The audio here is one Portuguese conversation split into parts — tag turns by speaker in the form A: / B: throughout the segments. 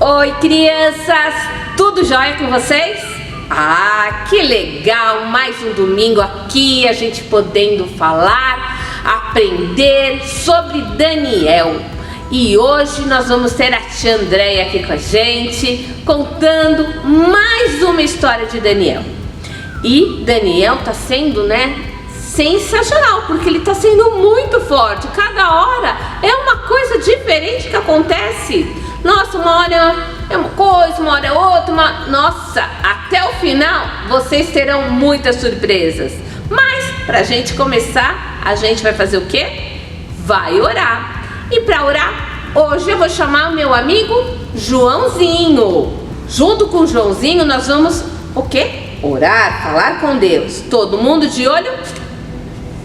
A: Oi, crianças! Tudo jóia com vocês? Ah, que legal! Mais um domingo aqui, a gente podendo falar, aprender sobre Daniel. E hoje nós vamos ter a tia Andréia aqui com a gente, contando mais uma história de Daniel. E Daniel tá sendo, sensacional, porque ele tá sendo muito forte. Cada hora é uma coisa diferente que acontece. Nossa, uma hora é uma coisa, uma hora é outra, Nossa, até o final vocês terão muitas surpresas. Mas pra gente começar, a gente vai fazer o quê? Vai orar. E para orar, hoje eu vou chamar o meu amigo Joãozinho. Junto com o Joãozinho nós vamos o quê? Orar, falar com Deus. Todo mundo de olho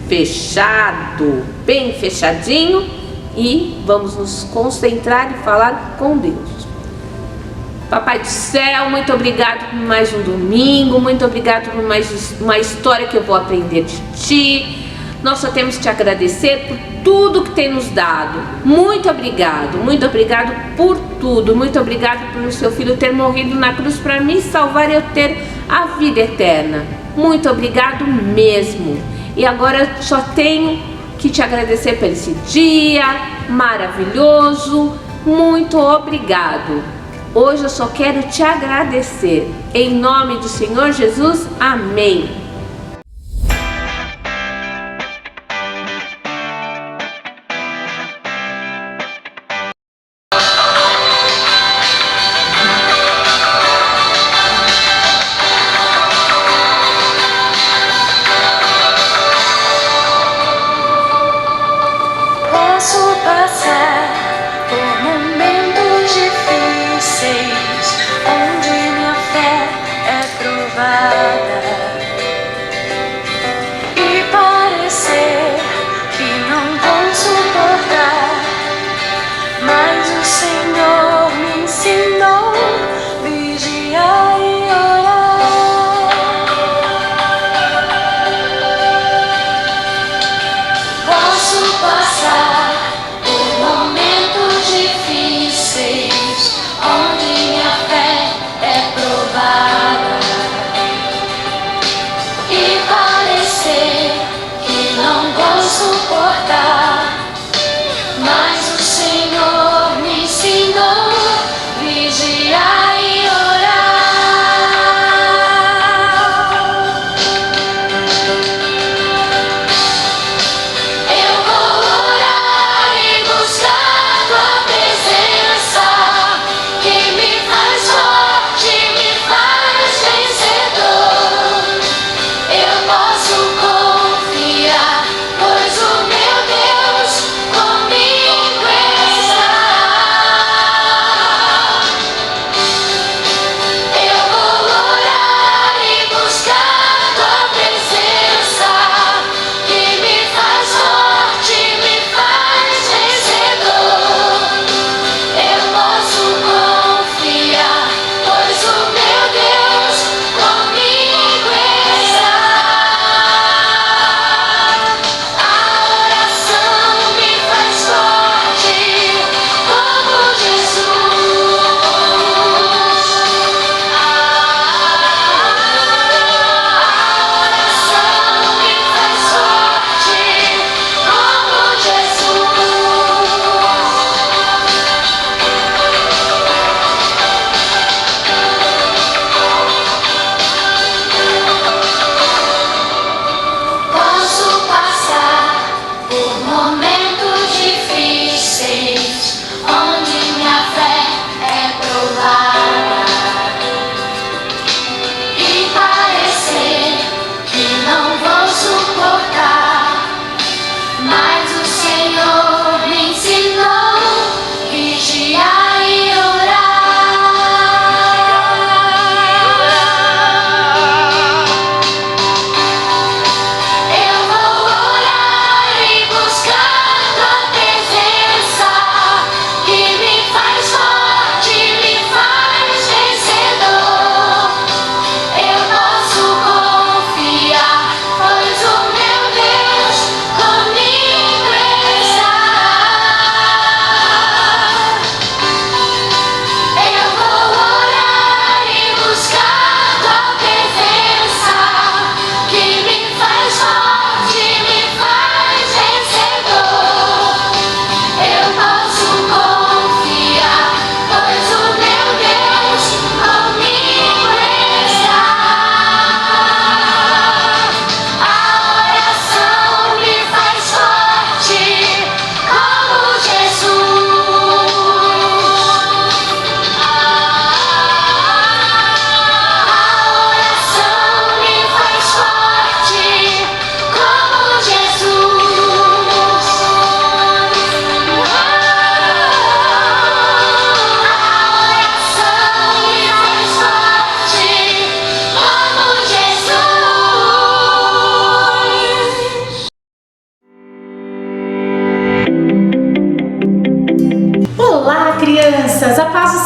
A: fechado, bem fechadinho. E vamos nos concentrar e falar com Deus. Papai do céu, muito obrigado por mais um domingo. Muito obrigado por mais uma história que eu vou aprender de Ti. Nós só temos que Te agradecer por tudo que tem nos dado. Muito obrigado por tudo. Muito obrigado por o Seu Filho ter morrido na cruz para me salvar e eu ter a vida eterna. Muito obrigado mesmo. E agora eu só tenho que Te agradecer por esse dia maravilhoso. Muito obrigado. Hoje eu só quero Te agradecer. Em nome do Senhor Jesus, amém.
B: Posso passar por momentos difíceis, onde minha fé é provada, e parecer que não vou suportar, mas o Senhor me ensinou vigiar e orar. Posso passar por momentos difíceis,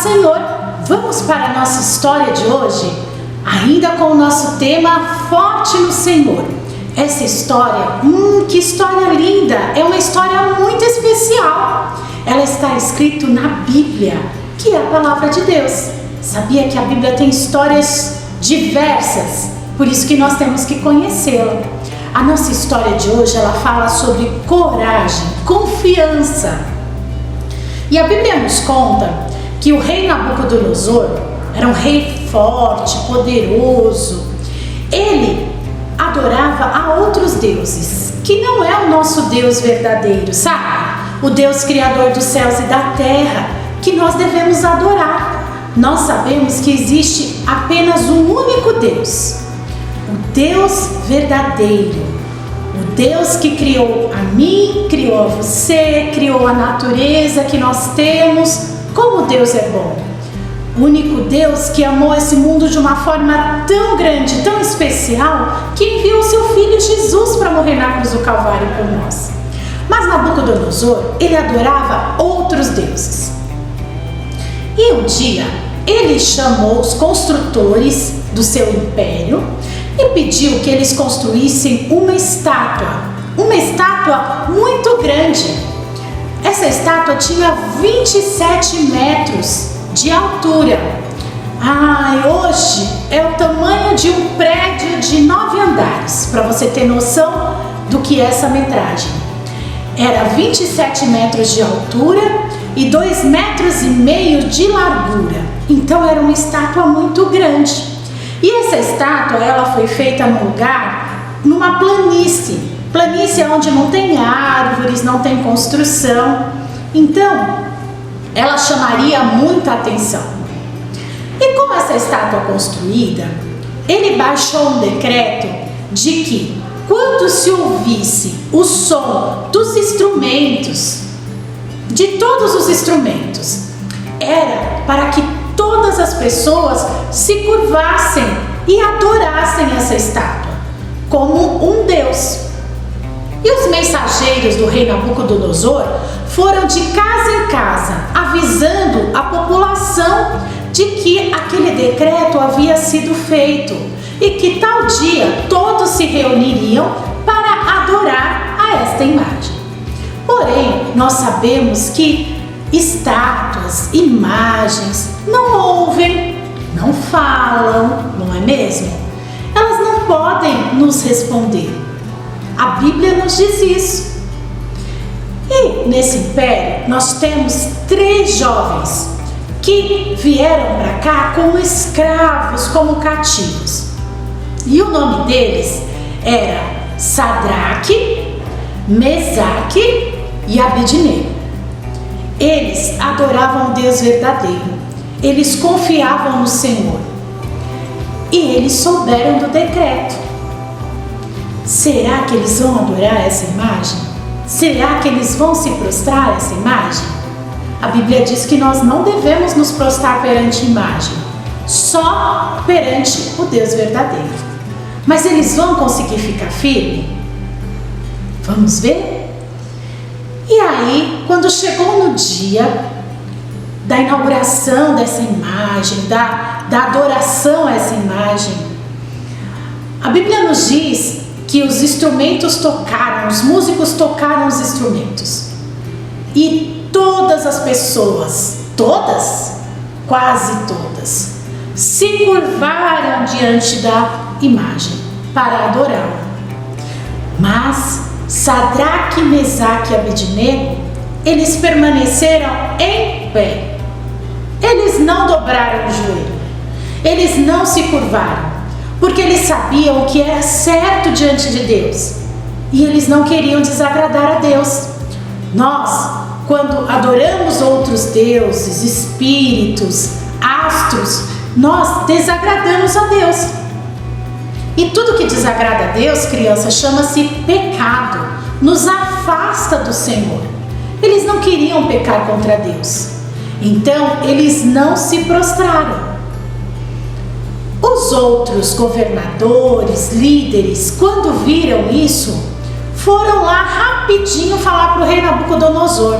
C: paz, Senhor. Vamos para a nossa história de hoje? Ainda com o nosso tema Forte no Senhor. Essa história, que história linda! É uma história muito especial. Ela está escrita na Bíblia, que é a palavra de Deus. Sabia que a Bíblia tem histórias diversas, por isso que nós temos que conhecê-la. A nossa história de hoje, ela fala sobre coragem, confiança. E a Bíblia nos conta que o rei Nabucodonosor era um rei forte, poderoso. Ele adorava a outros deuses, que não é o nosso Deus verdadeiro, sabe? O Deus criador dos céus e da terra, que nós devemos adorar. Nós sabemos que existe apenas um único Deus, o Deus verdadeiro, o Deus que criou a mim, criou a você, criou a natureza que nós temos. Como Deus é bom! O único Deus que amou esse mundo de uma forma tão grande, tão especial, que enviou seu Filho Jesus para morrer na cruz do Calvário por nós. Mas Nabucodonosor, ele adorava outros deuses. E um dia, ele chamou os construtores do seu império e pediu que eles construíssem uma estátua muito grande. Essa estátua tinha 27 metros de altura. Hoje é o tamanho de um prédio de 9 andares, para você ter noção do que é essa metragem. Era 27 metros de altura e 2,5 metros de largura. Então era uma estátua muito grande. E essa estátua, ela foi feita num lugar, numa planície onde não tem árvores, não tem construção. Então, ela chamaria muita atenção. E com essa estátua construída, ele baixou um decreto de que, quando se ouvisse o som dos instrumentos, de todos os instrumentos, era para que todas as pessoas se curvassem e adorassem essa estátua como um deus. E os mensageiros do rei Nabucodonosor foram de casa em casa, avisando a população de que aquele decreto havia sido feito e que tal dia todos se reuniriam para adorar a esta imagem. Porém, nós sabemos que estátuas, imagens, não ouvem, não falam, não é mesmo? Elas não podem nos responder. A Bíblia nos diz isso. E nesse império nós temos 3 jovens que vieram para cá como escravos, como cativos. E o nome deles era Sadraque, Mesaque e Abednego. Eles adoravam o Deus verdadeiro. Eles confiavam no Senhor. E eles souberam do decreto. Será que eles vão adorar essa imagem? Será que eles vão se prostrar a essa imagem? A Bíblia diz que nós não devemos nos prostrar perante imagem, só perante o Deus verdadeiro. Mas eles vão conseguir ficar firmes? Vamos ver? E aí, quando chegou no dia da inauguração dessa imagem, da adoração a essa imagem, a Bíblia nos diz que os instrumentos tocaram, os músicos tocaram os instrumentos. E todas as pessoas, quase todas, se curvaram diante da imagem para adorá-la. Mas Sadraque, Mesaque e Abednego, eles permaneceram em pé. Eles não dobraram o joelho, eles não se curvaram, porque eles sabiam o que era certo diante de Deus e eles não queriam desagradar a Deus. Nós, quando adoramos outros deuses, espíritos, astros, nós desagradamos a Deus. E tudo que desagrada a Deus, criança, chama-se pecado, nos afasta do Senhor. Eles não queriam pecar contra Deus, então eles não se prostraram. Os outros governadores, líderes, quando viram isso, foram lá rapidinho falar para o rei Nabucodonosor.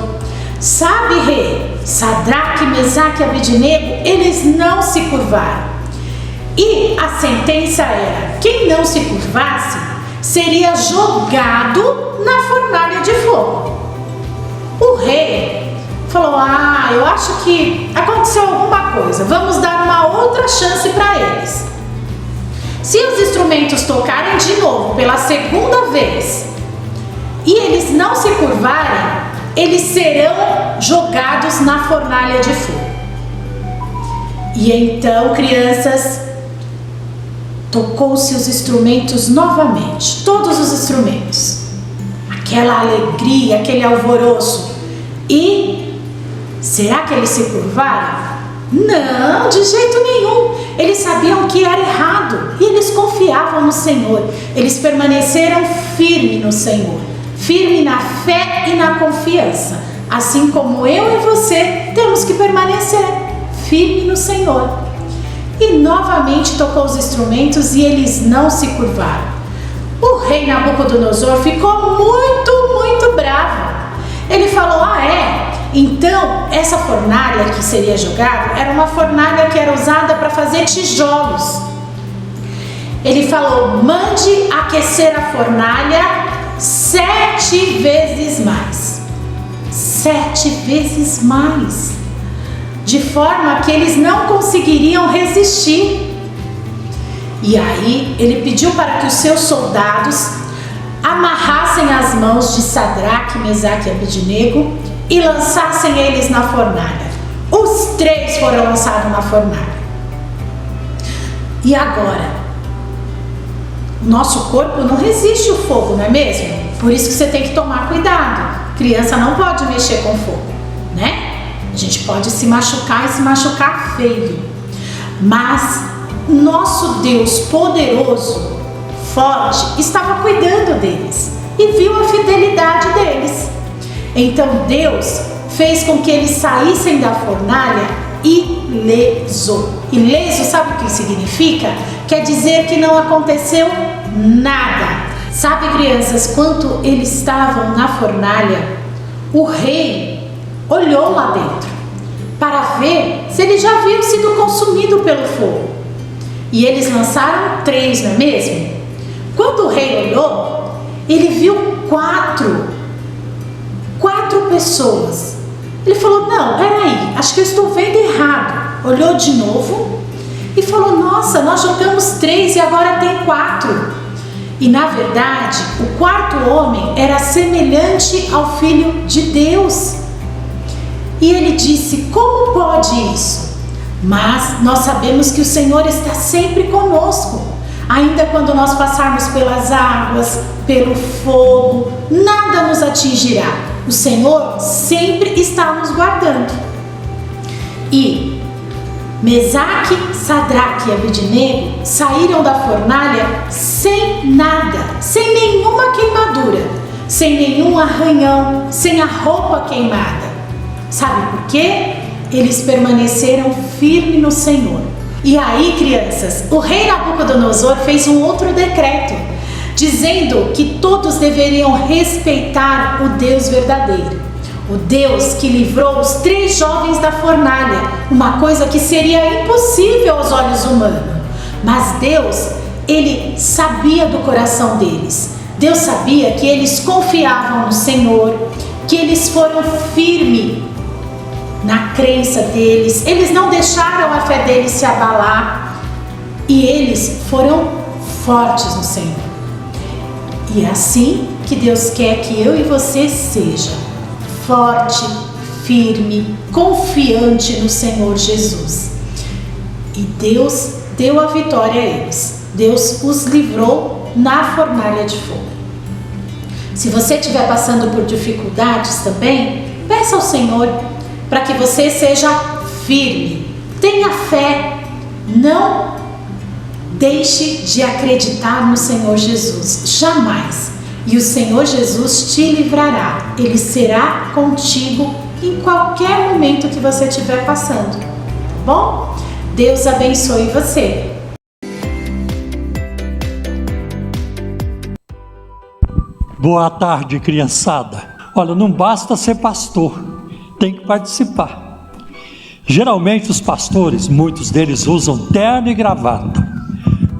C: Sabe, rei, Sadraque, Mesaque e Abednego, eles não se curvaram. E a sentença era: quem não se curvasse seria jogado na fornalha de fogo. O rei falou: eu acho que aconteceu alguma coisa, vamos dar uma outra chance para eles. Se os instrumentos tocarem de novo pela segunda vez e eles não se curvarem, eles serão jogados na fornalha de fogo. E então, crianças, tocou-se os instrumentos novamente, todos os instrumentos. Aquela alegria, aquele alvoroço. E será que eles se curvaram? Não, de jeito nenhum. Eles sabiam que era errado e eles confiavam no Senhor. Eles permaneceram firmes no Senhor, firme na fé e na confiança. Assim como eu e você temos que permanecer firme no Senhor. E novamente tocou os instrumentos e eles não se curvaram. O rei Nabucodonosor ficou muito bravo. Ele falou: então essa fornalha que seria jogada era uma fornalha que era usada para fazer tijolos. Ele falou: mande aquecer a fornalha 7 vezes mais. 7 vezes mais. De forma que eles não conseguiriam resistir. E aí ele pediu para que os seus soldados amarrassem as mãos de Sadraque, Mesaque e Abednego e lançassem eles na fornalha. Os 3 foram lançados na fornalha. E agora? O nosso corpo não resiste ao fogo, não é mesmo? Por isso que você tem que tomar cuidado. Criança não pode mexer com fogo, né? A gente pode se machucar e se machucar feio. Mas nosso Deus poderoso, forte, estava cuidando deles e viu a fidelidade deles. Então Deus fez com que eles saíssem da fornalha ileso. Ileso, sabe o que significa? Quer dizer que não aconteceu nada. Sabe, crianças, quando eles estavam na fornalha, o rei olhou lá dentro para ver se eles já haviam sido consumidos pelo fogo. E eles lançaram 3, não é mesmo? Quando o rei olhou, ele viu 4 pessoas. Ele falou: não, peraí, acho que eu estou vendo errado. Olhou de novo e falou: nossa, nós jogamos 3 e agora tem 4. E na verdade, o 4º homem era semelhante ao Filho de Deus. E ele disse: como pode isso? Mas nós sabemos que o Senhor está sempre conosco. Ainda quando nós passarmos pelas águas, pelo fogo, nada nos atingirá. O Senhor sempre está nos guardando. E Mesaque, Sadraque e Abednego saíram da fornalha sem nada, sem nenhuma queimadura, sem nenhum arranhão, sem a roupa queimada. Sabe por quê? Eles permaneceram firmes no Senhor. E aí, crianças, o rei Nabucodonosor fez um outro decreto, dizendo que todos deveriam respeitar o Deus verdadeiro, o Deus que livrou os 3 jovens da fornalha, uma coisa que seria impossível aos olhos humanos. Mas Deus, Ele sabia do coração deles. Deus sabia que eles confiavam no Senhor, que eles foram firmes na crença deles, eles não deixaram a fé deles se abalar e eles foram fortes no Senhor. E é assim que Deus quer que eu e você seja forte, firme, confiante no Senhor Jesus. E Deus deu a vitória a eles. Deus os livrou na fornalha de fogo. Se você estiver passando por dificuldades também, peça ao Senhor para que você seja firme, tenha fé, não deixe de acreditar no Senhor Jesus, jamais. E o Senhor Jesus te livrará, Ele será contigo em qualquer momento que você estiver passando, tá bom? Deus abençoe você.
D: Boa tarde, criançada. Olha, não basta ser pastor. tem que participar. Geralmente os pastores, muitos deles usam terno e gravata,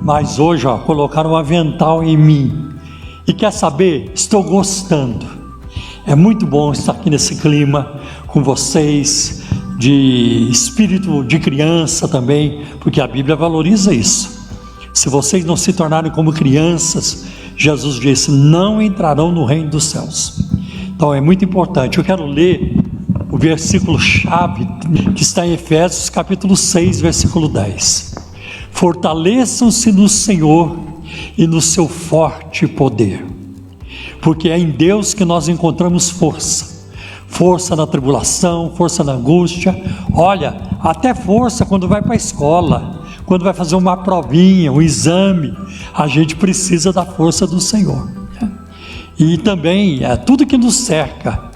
D: mas hoje colocaram um avental em mim. E quer saber? Estou gostando. É muito bom estar aqui nesse clima com vocês, de espírito de criança também, porque a Bíblia valoriza isso. Se vocês não se tornarem como crianças, Jesus disse, não entrarão no reino dos céus. Então é muito importante. Eu quero ler o versículo chave que está em Efésios capítulo 6, versículo 10. Fortaleçam-se no Senhor e no seu forte poder, porque é em Deus que nós encontramos força na tribulação, força na angústia, olha, até força quando vai para a escola, quando vai fazer uma provinha, um exame, a gente precisa da força do Senhor, e também tudo que nos cerca,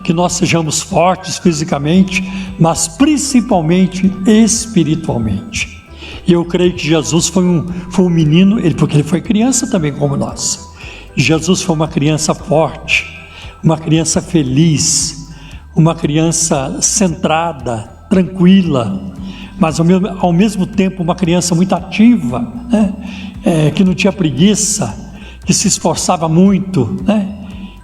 D: que nós sejamos fortes fisicamente, mas principalmente espiritualmente. E eu creio que Jesus foi um menino, porque ele foi criança também como nós. Jesus foi uma criança forte, uma criança feliz, uma criança centrada, tranquila, mas ao mesmo tempo uma criança muito ativa, que não tinha preguiça, que se esforçava muito,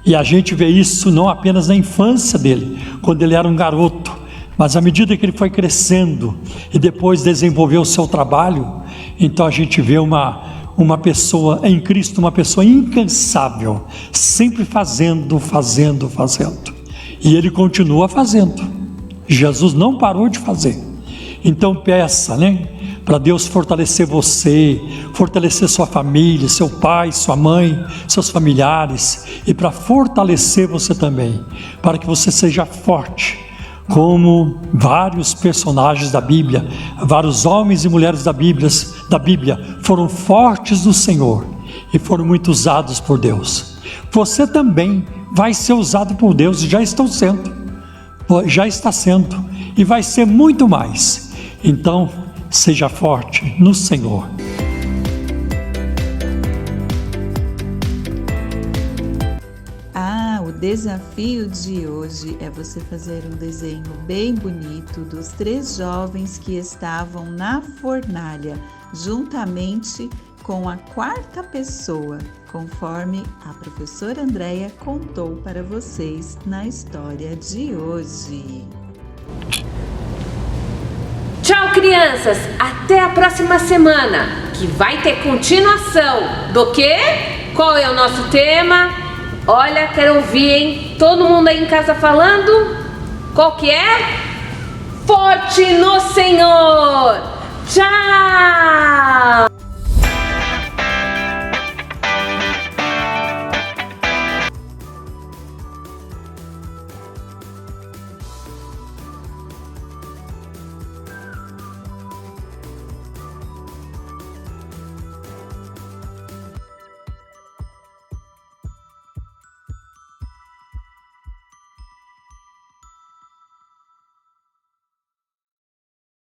D: e a gente vê isso não apenas na infância dele, quando ele era um garoto, mas à medida que ele foi crescendo e depois desenvolveu o seu trabalho, então a gente vê uma pessoa em Cristo, uma pessoa incansável, sempre fazendo, e ele continua fazendo. Jesus não parou de fazer. Então peça, para Deus fortalecer você, fortalecer sua família, seu pai, sua mãe, seus familiares, e para fortalecer você também, para que você seja forte, como vários personagens da Bíblia, vários homens e mulheres da Bíblia foram fortes do Senhor e foram muito usados por Deus. Você também vai ser usado por Deus, já está sendo e vai ser muito mais. Então seja forte no Senhor.
E: O desafio de hoje é você fazer um desenho bem bonito dos 3 jovens que estavam na fornalha, juntamente com a 4ª pessoa, conforme a professora Andréia contou para vocês na história de hoje.
A: Tchau, crianças! Até a próxima semana, que vai ter continuação do quê? Qual é o nosso tema? Olha, quero ouvir, hein? Todo mundo aí em casa falando? Qual que é? Forte no Senhor! Tchau!